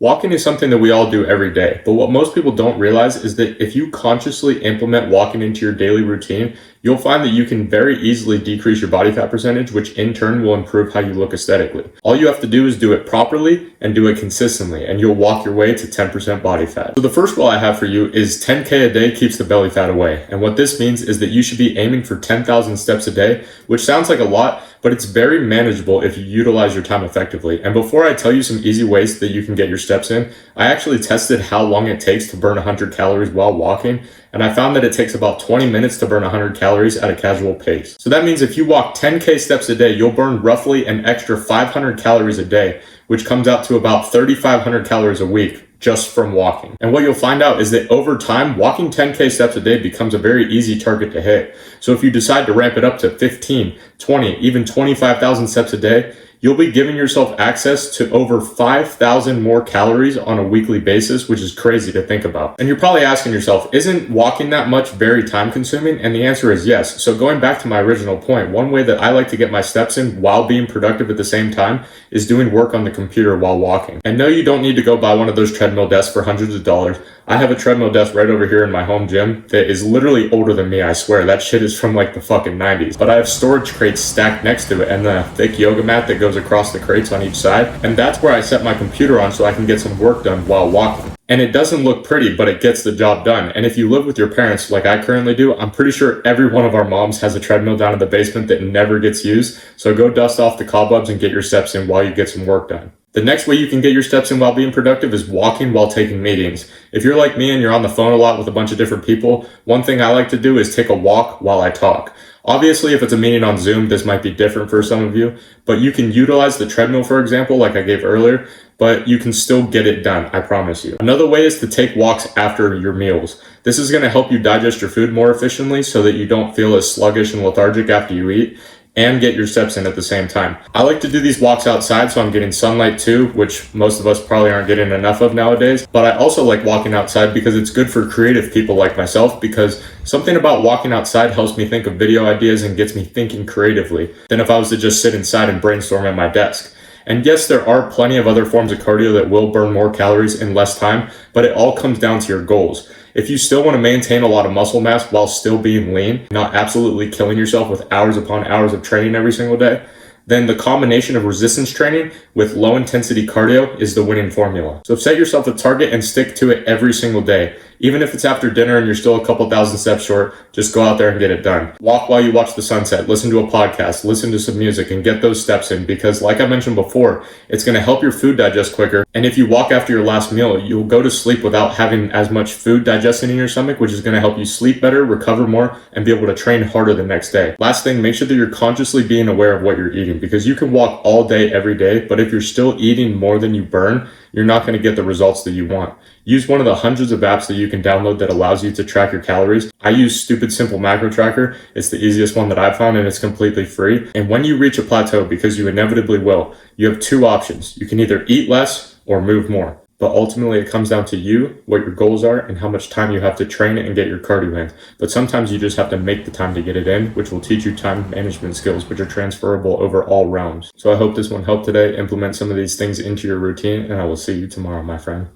Walking is something that we all do every day, but what most people don't realize is that if you consciously implement walking into your daily routine, you'll find that you can very easily decrease your body fat percentage, which in turn will improve how you look aesthetically. All you have to do is do it properly and do it consistently, and you'll walk your way to 10% body fat. So the first goal I have for you is 10K a day keeps the belly fat away. And what this means is that you should be aiming for 10,000 steps a day, which sounds like a lot, but it's very manageable if you utilize your time effectively. And before I tell you some easy ways that you can get your steps in, I actually tested how long it takes to burn 100 calories while walking, and I found that it takes about 20 minutes to burn 100 calories at a casual pace. So that means if you walk 10K steps a day, you'll burn roughly an extra 500 calories a day, which comes out to about 3,500 calories a week just from walking. And what you'll find out is that over time, walking 10K steps a day becomes a very easy target to hit. So if you decide to ramp it up to 15, 20, even 25,000 steps a day, you'll be giving yourself access to over 5,000 more calories on a weekly basis, which is crazy to think about. And you're probably asking yourself, isn't walking that much very time consuming? And the answer is yes. So going back to my original point, one way that I like to get my steps in while being productive at the same time is doing work on the computer while walking. And no, you don't need to go buy one of those treadmill desks for hundreds of dollars. I have a treadmill desk right over here in my home gym that is literally older than me, I swear. That shit is from like the fucking 90s. But I have storage crates stacked next to it and the thick yoga mat that goes across the crates on each side. And that's where I set my computer on so I can get some work done while walking. And it doesn't look pretty, but it gets the job done. And if you live with your parents like I currently do, I'm pretty sure every one of our moms has a treadmill down in the basement that never gets used. So go dust off the cobwebs and get your steps in while you get some work done. The next way you can get your steps in while being productive is walking while taking meetings. If you're like me and you're on the phone a lot with a bunch of different people, one thing I like to do is take a walk while I talk. Obviously, if it's a meeting on Zoom, this might be different for some of you, but you can utilize the treadmill, for example, like I gave earlier, but you can still get it done, I promise you. Another way is to take walks after your meals. This is going to help you digest your food more efficiently so that you don't feel as sluggish and lethargic after you eat, and get your steps in at the same time. I like to do these walks outside so I'm getting sunlight too, which most of us probably aren't getting enough of nowadays. But I also like walking outside because it's good for creative people like myself, because something about walking outside helps me think of video ideas and gets me thinking creatively than if I was to just sit inside and brainstorm at my desk. And yes, there are plenty of other forms of cardio that will burn more calories in less time, but it all comes down to your goals. If you still want to maintain a lot of muscle mass while still being lean, not absolutely killing yourself with hours upon hours of training every single day, then the combination of resistance training with low intensity cardio is the winning formula. So set yourself a target and stick to it every single day. Even if it's after dinner and you're still a couple thousand steps short, just go out there and get it done. Walk while you watch the sunset, listen to a podcast, listen to some music, and get those steps in, because like I mentioned before, it's going to help your food digest quicker. And if you walk after your last meal, you'll go to sleep without having as much food digesting in your stomach, which is going to help you sleep better, recover more, and be able to train harder the next day. Last thing, make sure that you're consciously being aware of what you're eating, because you can walk all day, every day, but if you're still eating more than you burn, you're not going to get the results that you want. Use one of the hundreds of apps that you can download that allows you to track your calories. I use Stupid Simple Macro Tracker. It's the easiest one that I've found, and it's completely free. And when you reach a plateau, because you inevitably will, you have two options. You can either eat less or move more. But ultimately, it comes down to you, what your goals are, and how much time you have to train and get your cardio in. But sometimes you just have to make the time to get it in, which will teach you time management skills, which are transferable over all realms. So I hope this one helped today. Implement some of these things into your routine, and I will see you tomorrow, my friend.